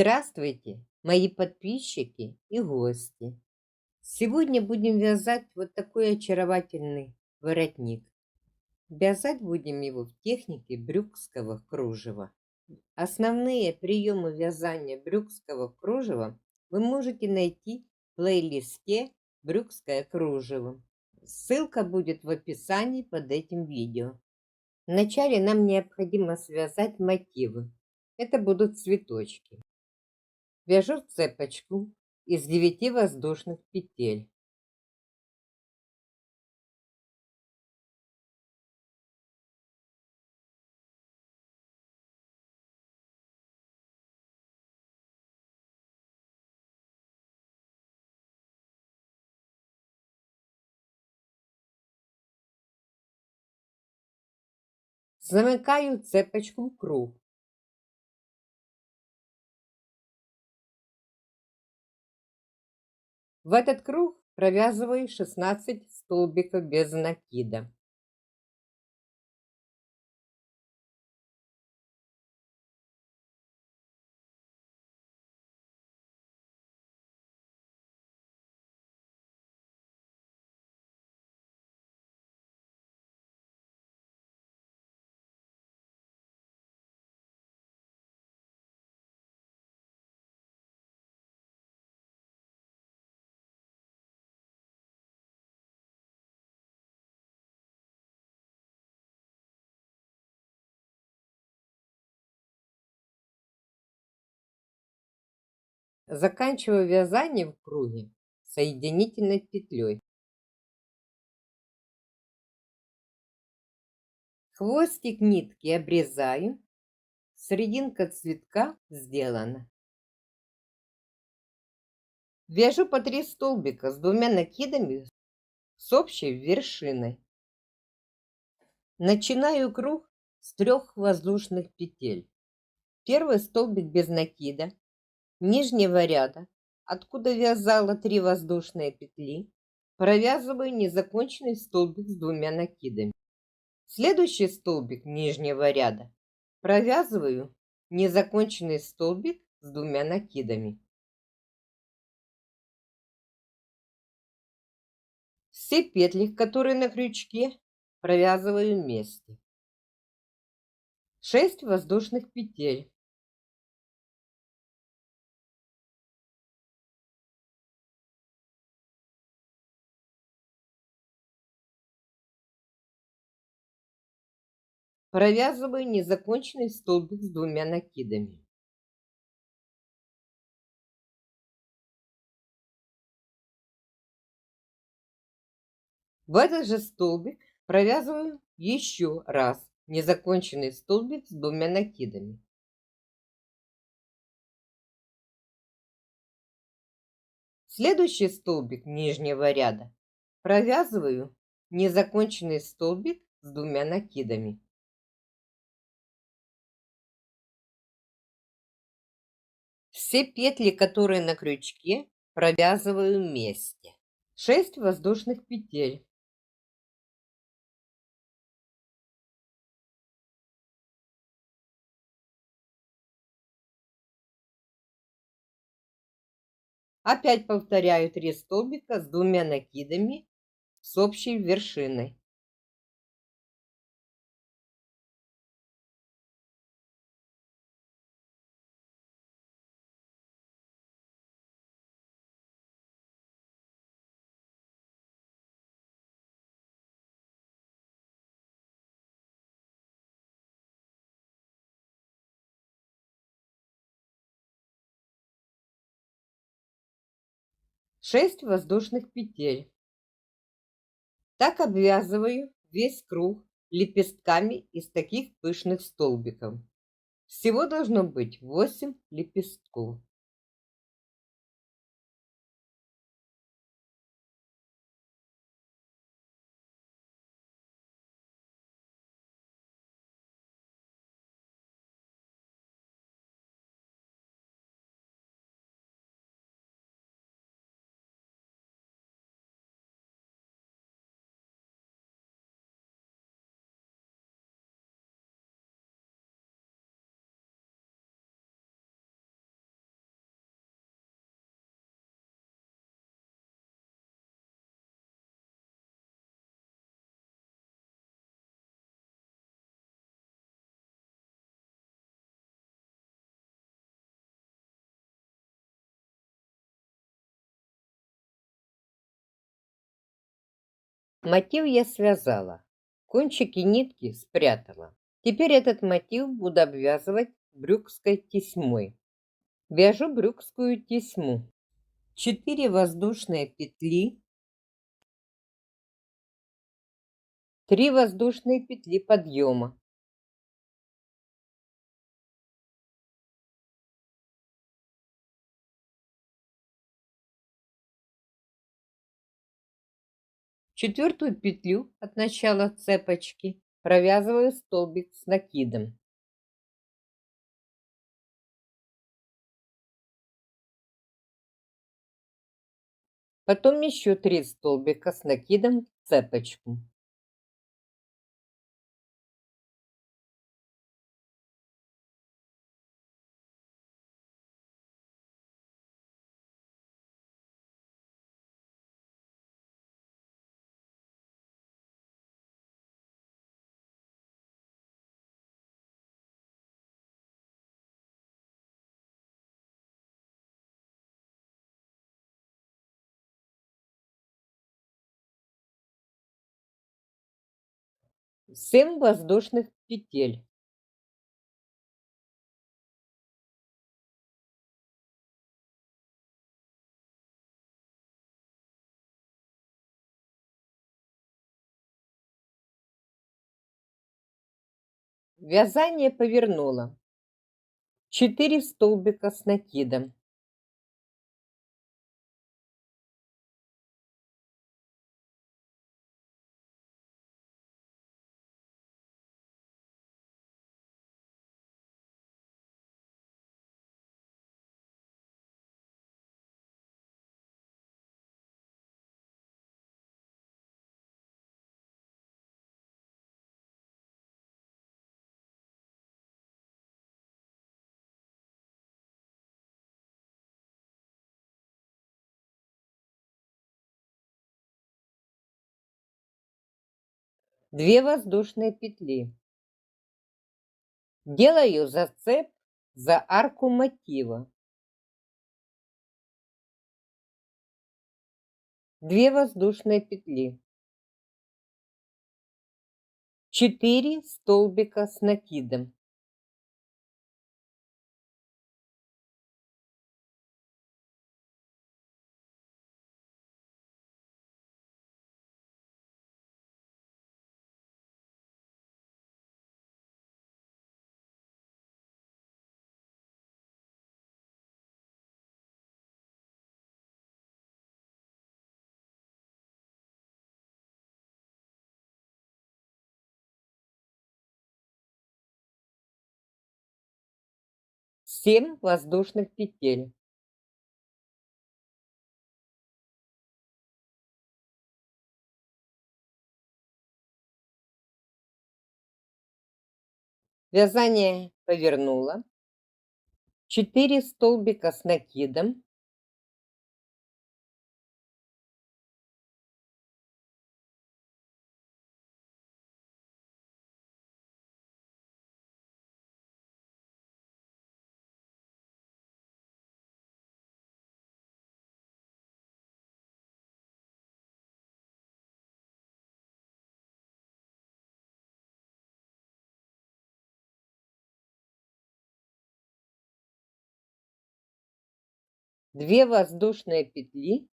Здравствуйте, мои подписчики и гости. Сегодня будем вязать вот такой очаровательный воротник. Вязать будем его в технике брюкского кружева. Основные приемы вязания брюкского кружева вы можете найти в плейлисте «Брюкское кружево». Ссылка будет в описании под этим видео. Вначале нам необходимо связать мотивы. Это будут цветочки. Вяжу цепочку из 9 воздушных петель. Замыкаю цепочку в круг. В этот круг провязываю 16 столбиков без накида. Заканчиваю вязание в круге соединительной петлей. Хвостик нитки обрезаю. Серединка цветка сделана. Вяжу по 3 столбика с 2 накидами с общей вершиной. Начинаю круг с 3 воздушных петель. Первый столбик без накида, нижнего ряда, откуда вязала 3 воздушные петли, провязываю незаконченный столбик с 2 накидами. Следующий столбик нижнего ряда провязываю незаконченный столбик с 2 накидами. Все петли, которые на крючке, провязываю вместе. 6 воздушных петель. Провязываю незаконченный столбик с 2 накидами. В этот же столбик провязываю еще раз незаконченный столбик с 2 накидами. Следующий столбик нижнего ряда провязываю незаконченный столбик с 2 накидами. Все петли, которые на крючке, провязываю вместе. 6 воздушных петель. Опять повторяю 3 столбика с 2 накидами с общей вершиной. Шесть воздушных петель. Так обвязываю весь круг лепестками из таких пышных столбиков. Всего должно быть 8 лепестков. Мотив я связала, кончики нитки спрятала. Теперь этот мотив буду обвязывать брюкской тесьмой. Вяжу брюкскую тесьму. 4 воздушные петли, 3 воздушные петли подъема, 4 петлю от начала цепочки провязываю столбик с накидом. Потом еще 3 столбика с накидом в цепочку. Семь воздушных петель. Вязание повернула. 4 столбика с накидом. Две воздушные петли. Делаю зацеп за арку мотива. 2 воздушные петли. 4 столбика с накидом. Семь воздушных петель. Вязание повернула. 4 столбика с накидом. Две воздушные петли.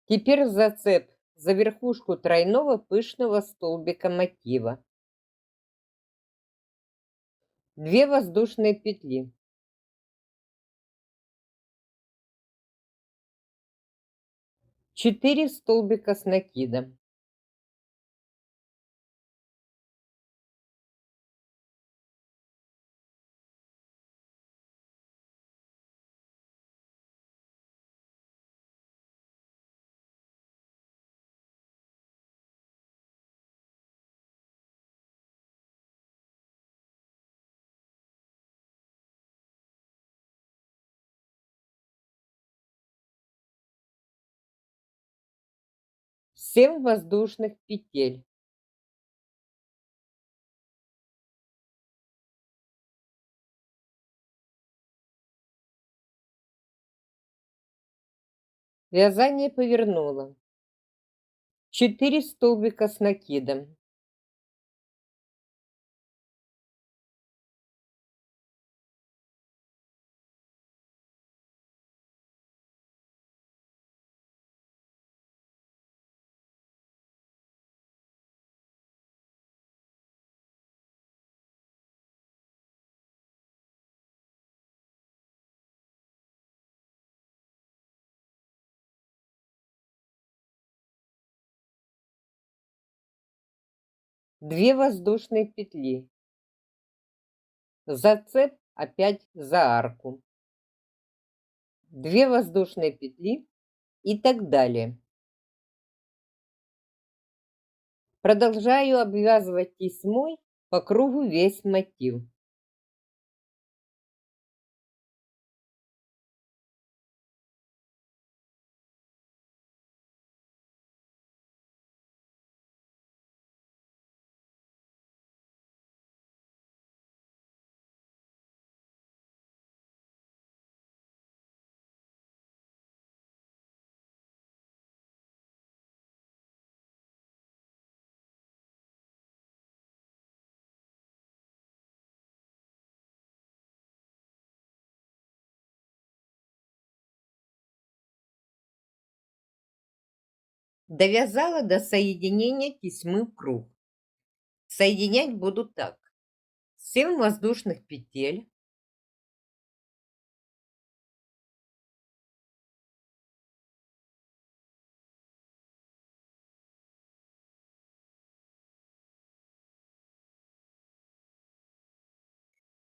Теперь зацеп за верхушку тройного пышного столбика мотива. 2 воздушные петли. 4 столбика с накидом. Семь воздушных петель. Вязание повернула. 4 столбика с накидом, 2 воздушные петли, зацеп опять за арку, 2 воздушные петли и так далее. Продолжаю обвязывать тесьмой по кругу весь мотив. Довязала до соединения тесьмы в круг. Соединять буду так: 7 воздушных петель,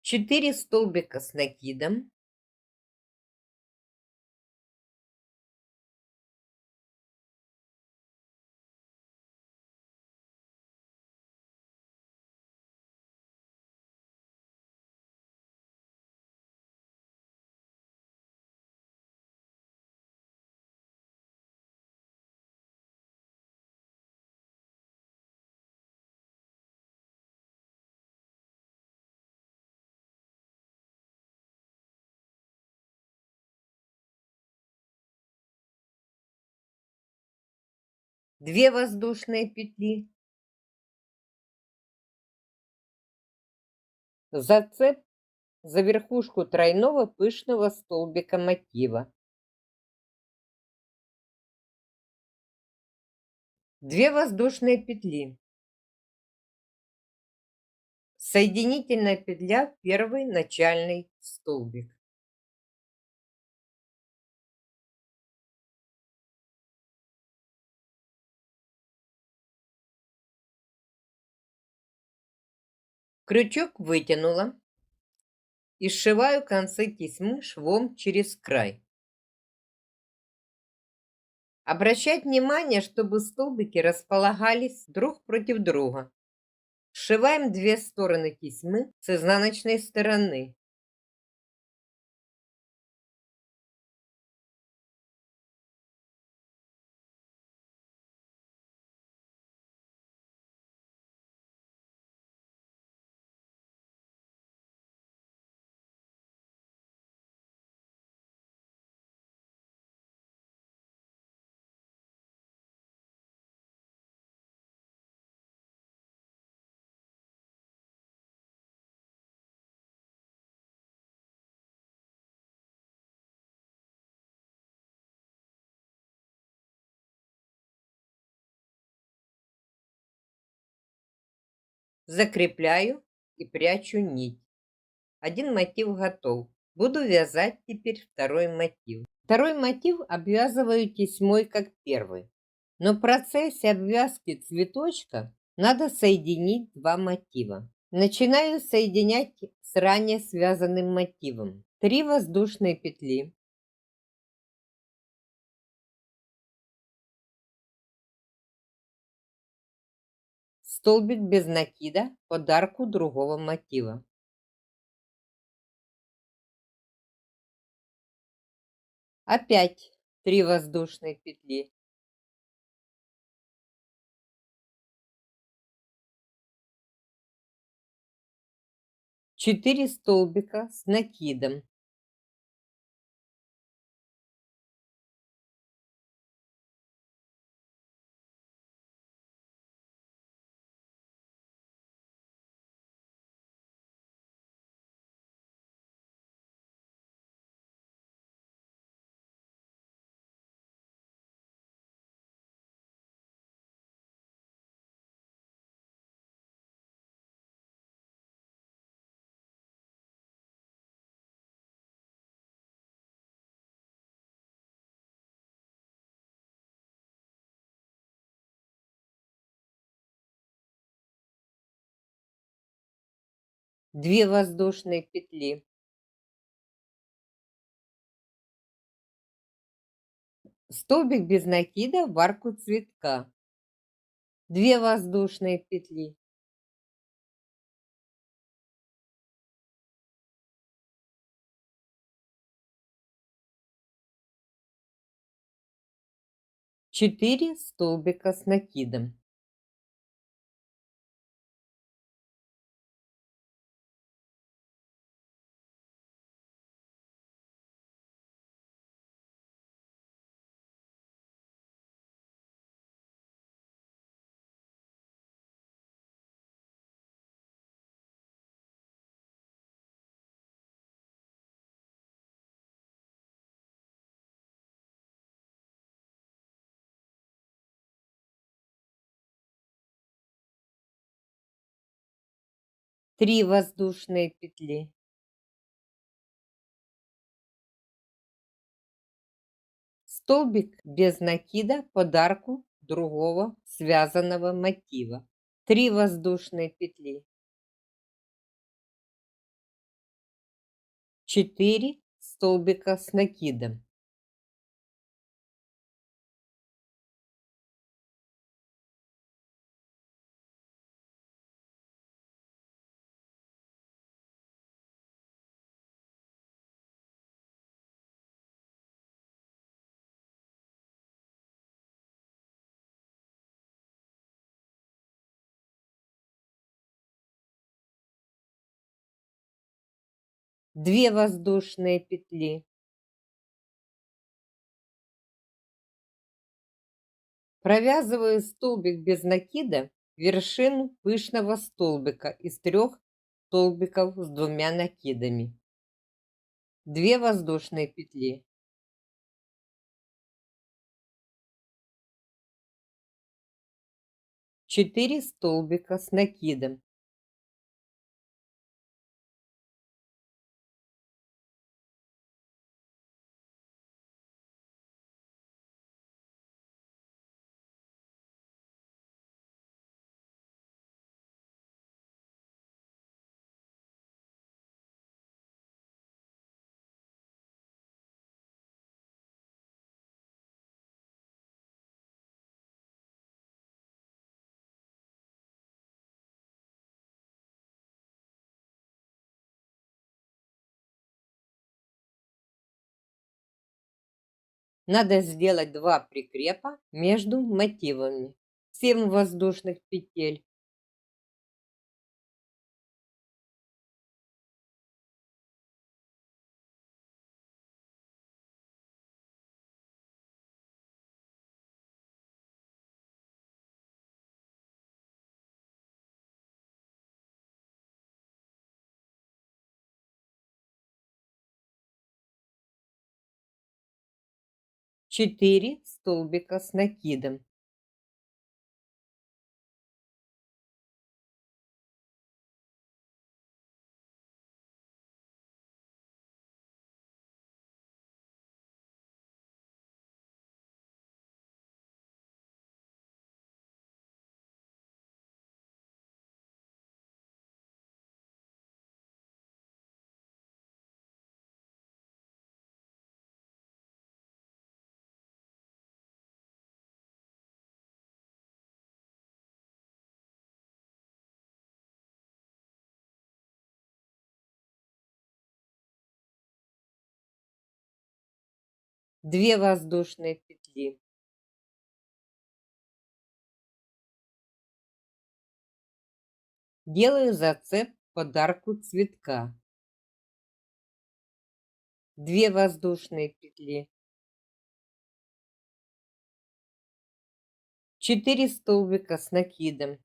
4 столбика с накидом, 2 воздушные петли, зацеп за верхушку тройного пышного столбика мотива, 2 воздушные петли, соединительная петля в первый начальный столбик, крючок вытянула и сшиваю концы тесьмы швом через край. Обращать внимание, чтобы столбики располагались друг против друга. Сшиваем 2 стороны тесьмы с изнаночной стороны. Закрепляю и прячу нить. Один мотив готов. Буду вязать теперь второй мотив. Второй мотив обвязываю тесьмой, как первый. Но в процессе обвязки цветочка надо соединить 2 мотива. Начинаю соединять с ранее связанным мотивом. 3 воздушные петли, столбик без накида под арку другого мотива. Опять 3 воздушные петли, 4 столбика с накидом, 2 воздушные петли, столбик без накида в арку цветка, 2 воздушные петли, 4 столбика с накидом, 3 воздушные петли, столбик без накида под арку другого связанного мотива, 3 воздушные петли, 4 столбика с накидом, 2 воздушные петли. Провязываю столбик без накида вершину пышного столбика из 3 столбиков с 2 накидами. 2 воздушные петли, 4 столбика с накидом, надо сделать 2 прикрепа между мотивами. 7 воздушных петель, 4 столбика с накидом, 2 воздушные петли. Делаю зацеп под арку цветка. 2 воздушные петли, 4 столбика с накидом,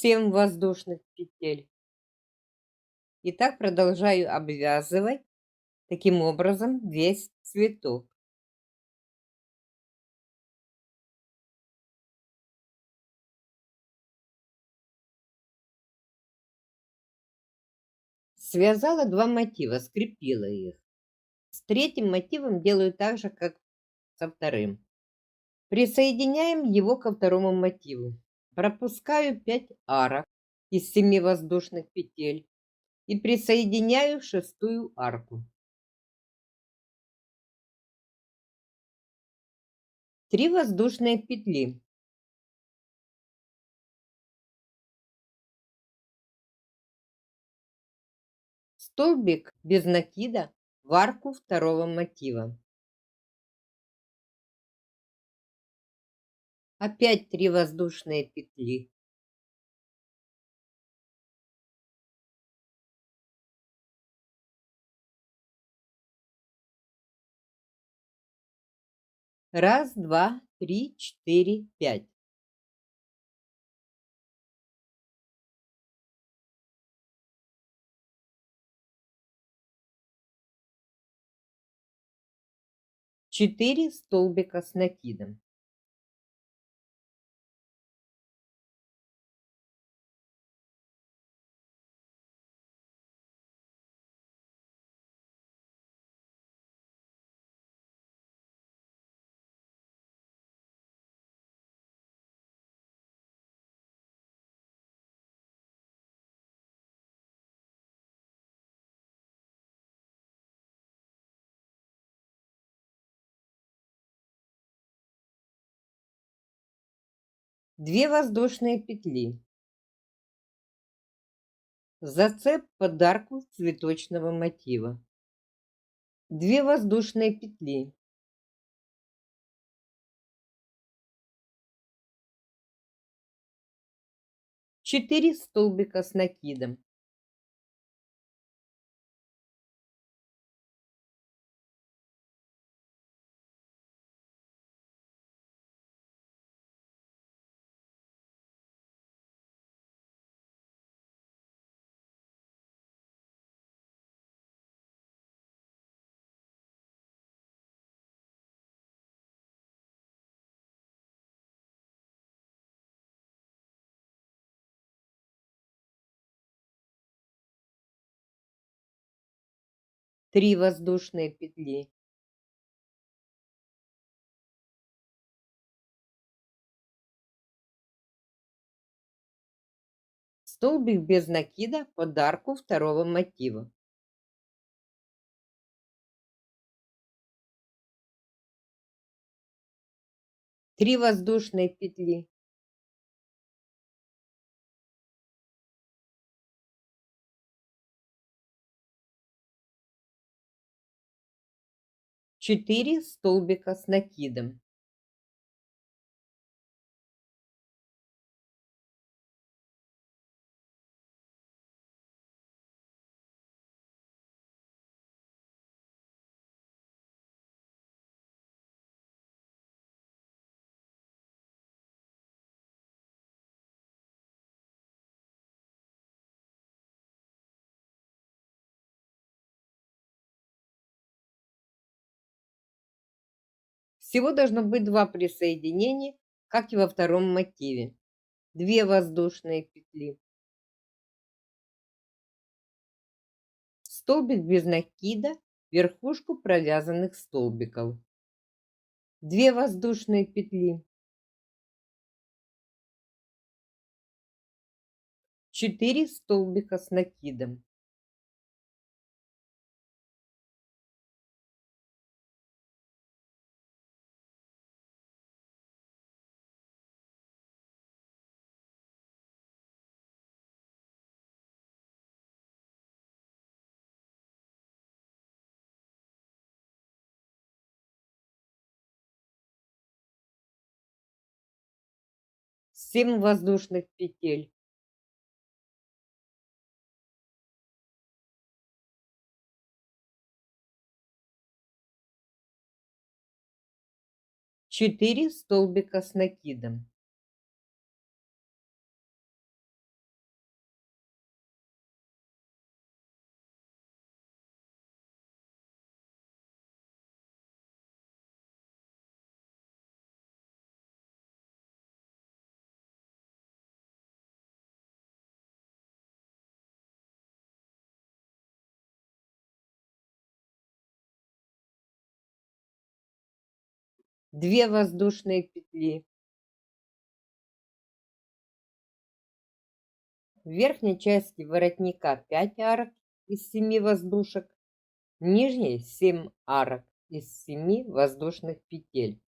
7 воздушных петель, И так продолжаю обвязывать таким образом весь цветок. Связала 2 мотива, скрепила их. С третьим мотивом делаю так же, как со вторым. Присоединяем его ко второму мотиву. Пропускаю 5 арок из 7 воздушных петель и присоединяю шестую арку. 3 воздушные петли. Столбик без накида в арку второго мотива. Опять 3 воздушные петли. Раз, два, три, четыре, пять. Четыре столбика с накидом. Две воздушные петли. Зацеп под арку цветочного мотива. 2 воздушные петли. 4 столбика с накидом. 3 воздушные петли. Столбик без накида под арку второго мотива. 3 воздушные петли. 4 столбика с накидом. Всего должно быть 2 присоединения, как и во втором мотиве. 2 воздушные петли. Столбик без накида, верхушку провязанных столбиков. 2 воздушные петли. 4 столбика с накидом. Семь воздушных петель. 4 столбика с накидом. 2 воздушные петли. В верхней части воротника 5 арок из 7 воздушек, в нижней 7 арок из 7 воздушных петель.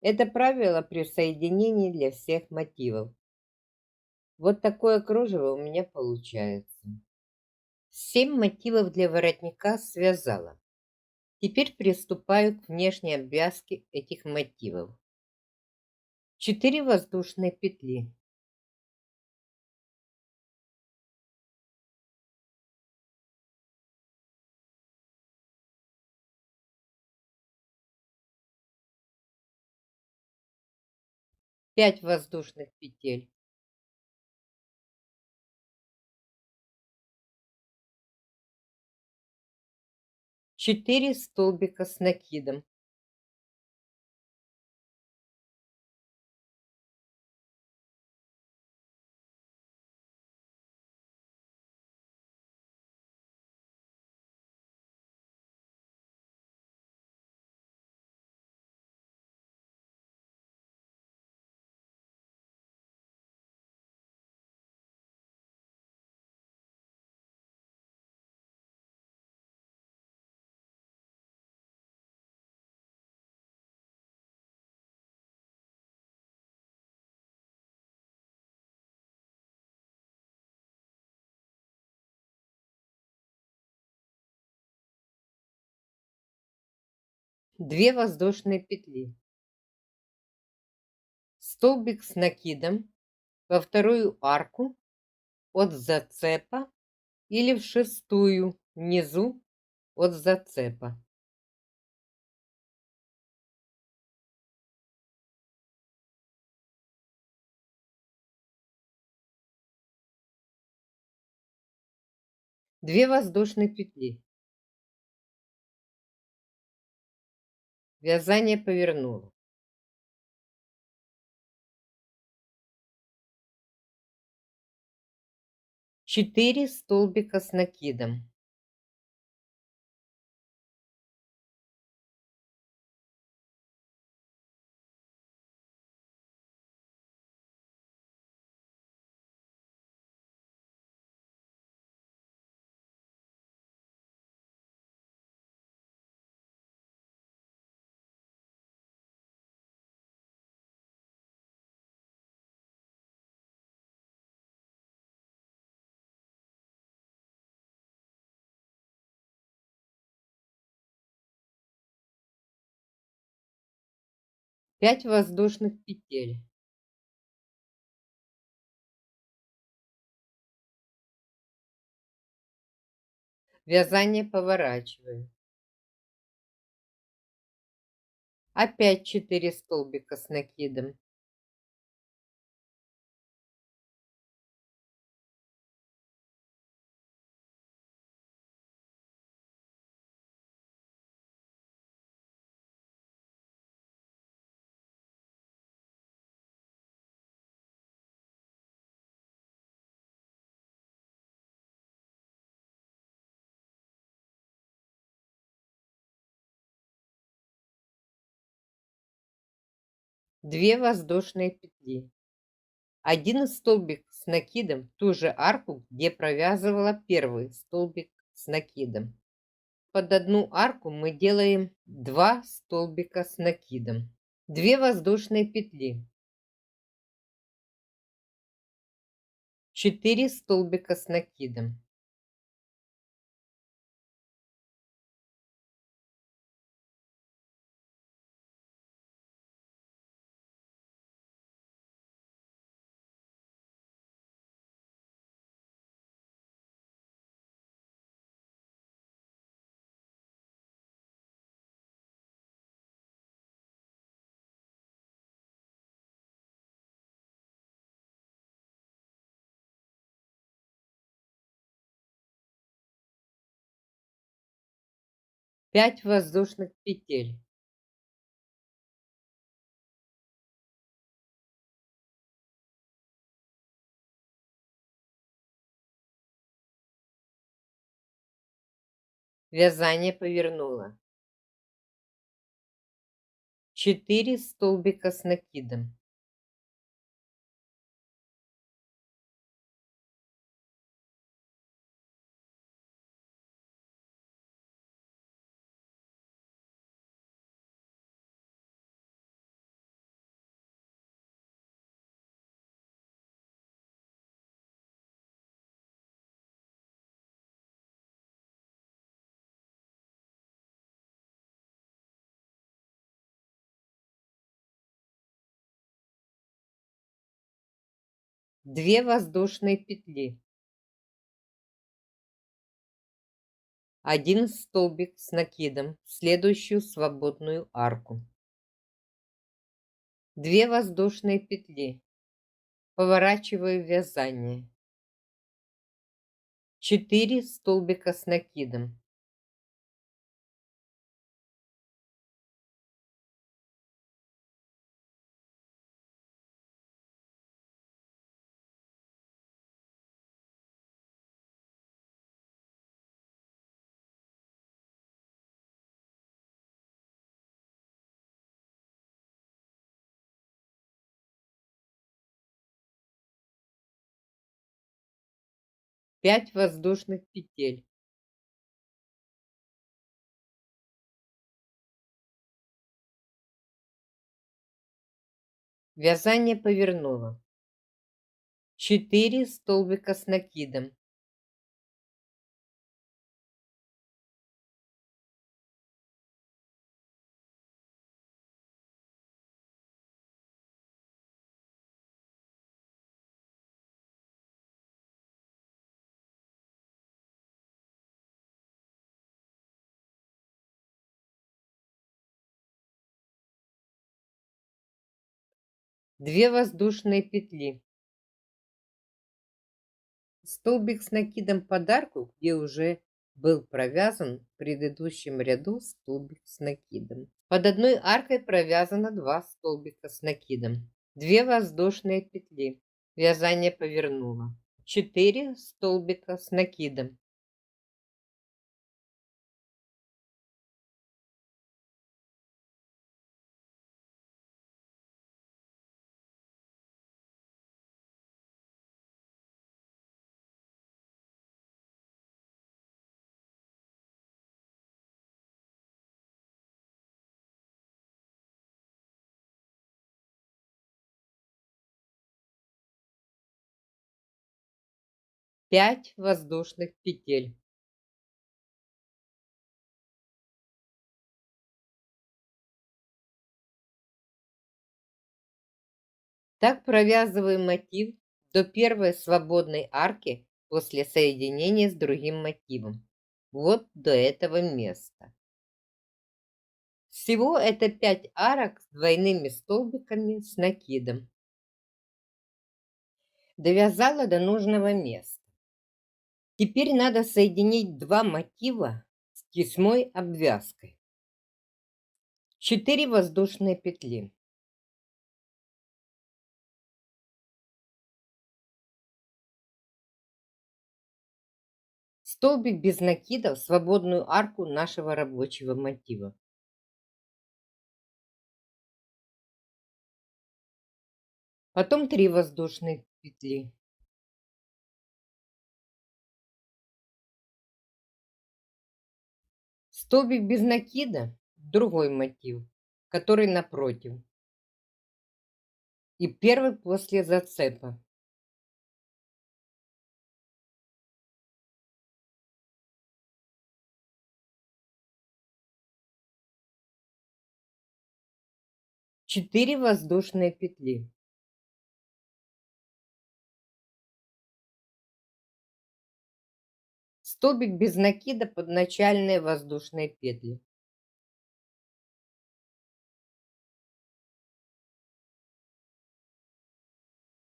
Это правило при соединении для всех мотивов. Вот такое кружево у меня получается. 7 мотивов для воротника связала. Теперь приступаю к внешней обвязке этих мотивов. 4 воздушные петли. 5 воздушных петель. 4 столбика с накидом. 2 воздушные петли. Столбик с накидом во вторую арку от зацепа или в шестую внизу от зацепа. 2 воздушные петли. Вязание повернула. 4 столбика с накидом. 5 воздушных петель. Вязание поворачиваю. Опять 4 столбика с накидом. 2 воздушные петли. 1 столбик с накидом, ту же арку, где провязывала первый столбик с накидом. Под одну арку мы делаем 2 столбика с накидом. 2 воздушные петли. 4 столбика с накидом. 5 воздушных петель. Вязание повернула. 4 столбика с накидом, 2 воздушные петли, 1 столбик с накидом в следующую свободную арку, 2 воздушные петли, поворачиваю вязание, 4 столбика с накидом, 5 воздушных петель, вязание повернула, 4 столбика с накидом, 2 воздушные петли, столбик с накидом под арку, где уже был провязан в предыдущем ряду столбик с накидом. Под одной аркой провязано 2 столбика с накидом, 2 воздушные петли, вязание повернула, 4 столбика с накидом, пять воздушных петель. Так провязываем мотив до первой свободной арки после соединения с другим мотивом. Вот до этого места. Всего это 5 арок с двойными столбиками с накидом. Довязала до нужного места. Теперь надо соединить два мотива с тесьмой обвязкой. 4 воздушные петли. Столбик без накида в свободную арку нашего рабочего мотива. Потом 3 воздушные петли. Столбик без накида, другой мотив, который напротив. И первый после зацепа. Четыре воздушные петли. Столбик без накида под начальные воздушные петли.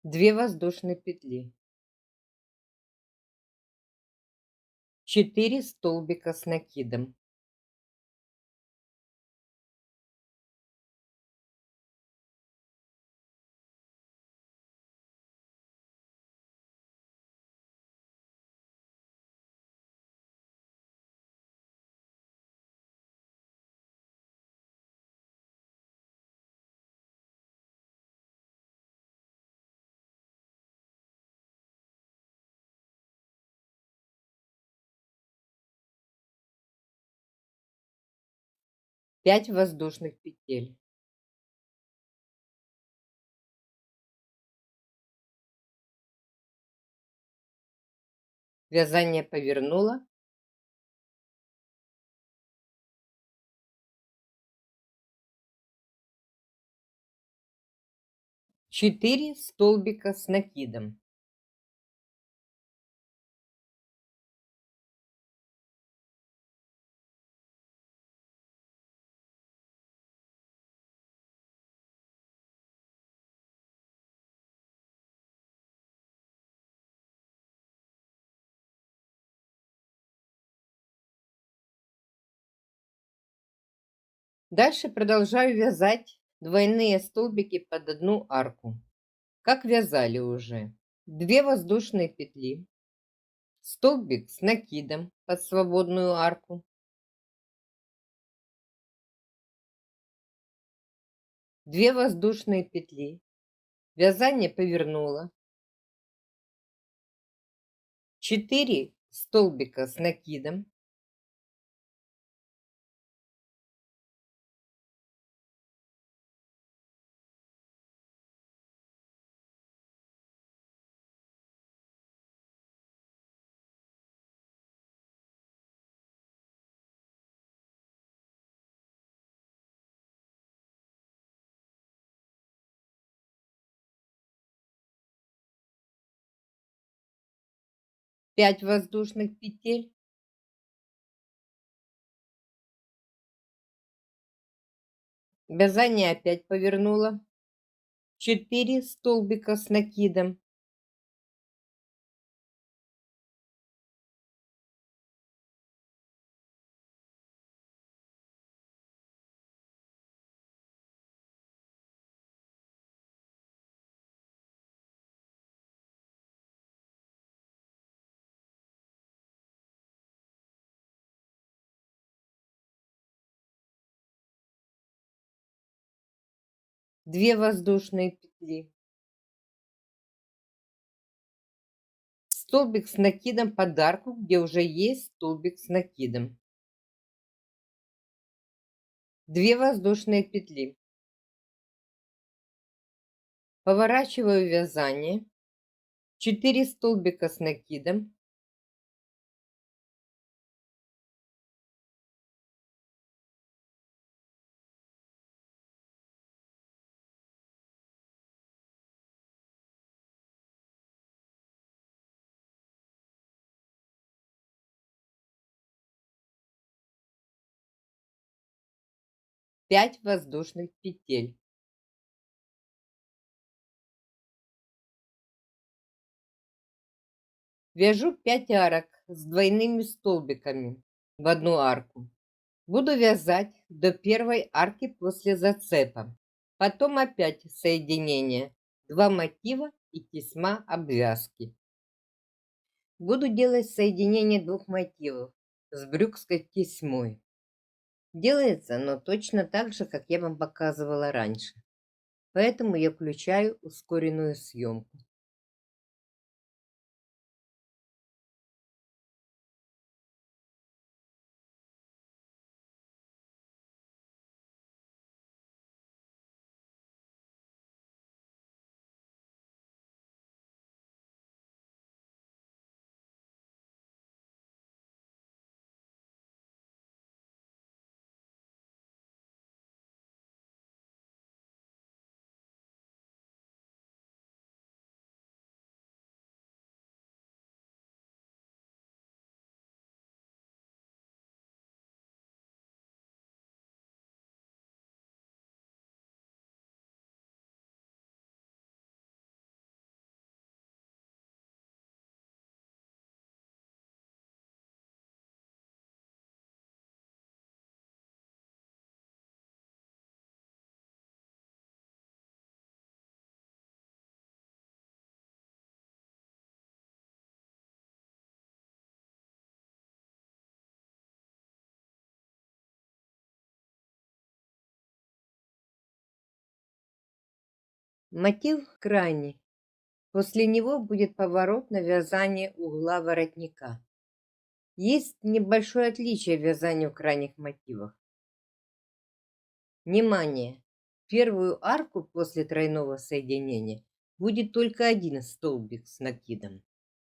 Две воздушные петли. 4 столбика с накидом. 5 воздушных петель. Вязание повернула. 4 столбика с накидом. Дальше продолжаю вязать двойные столбики под одну арку, как вязали уже. 2 воздушные петли, столбик с накидом под свободную арку, 2 воздушные петли, вязание повернула, 4 столбика с накидом, 5 воздушных петель, вязание опять повернула, 4 столбика с накидом, 2 воздушные петли, столбик с накидом под арку, где уже есть столбик с накидом, 2 воздушные петли. Поворачиваю вязание, 4 столбика с накидом, 5 воздушных петель. Вяжу 5 арок с двойными столбиками в одну арку. Буду вязать до первой арки после зацепа. Потом опять соединение, 2 мотива и тесьма обвязки. Буду делать соединение двух мотивов с брюкской тесьмой. Делается оно точно так же, как я вам показывала раньше. Поэтому я включаю ускоренную съемку. Мотив крайний. После него будет поворот на вязание угла воротника. Есть небольшое отличие в вязании в крайних мотивах. Внимание! В первую арку после тройного соединения будет только один столбик с накидом.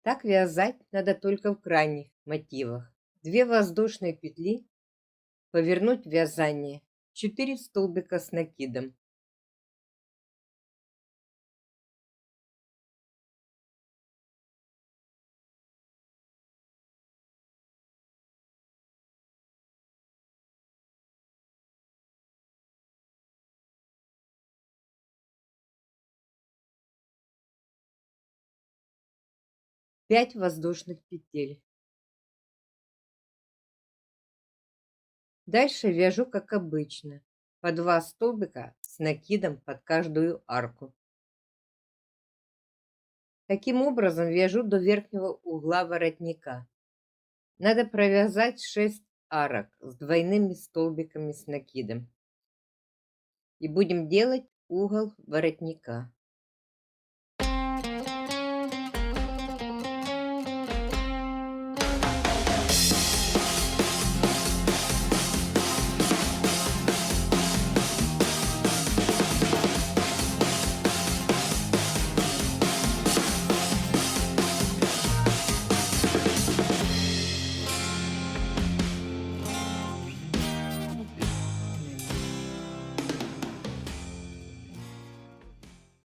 Так вязать надо только в крайних мотивах. 2 воздушные петли, повернуть вязание, 4 столбика с накидом. Пять воздушных петель. Дальше вяжу как обычно, по 2 столбика с накидом под каждую арку. Таким образом вяжу до верхнего угла воротника. Надо провязать 6 арок с двойными столбиками с накидом. И будем делать угол воротника.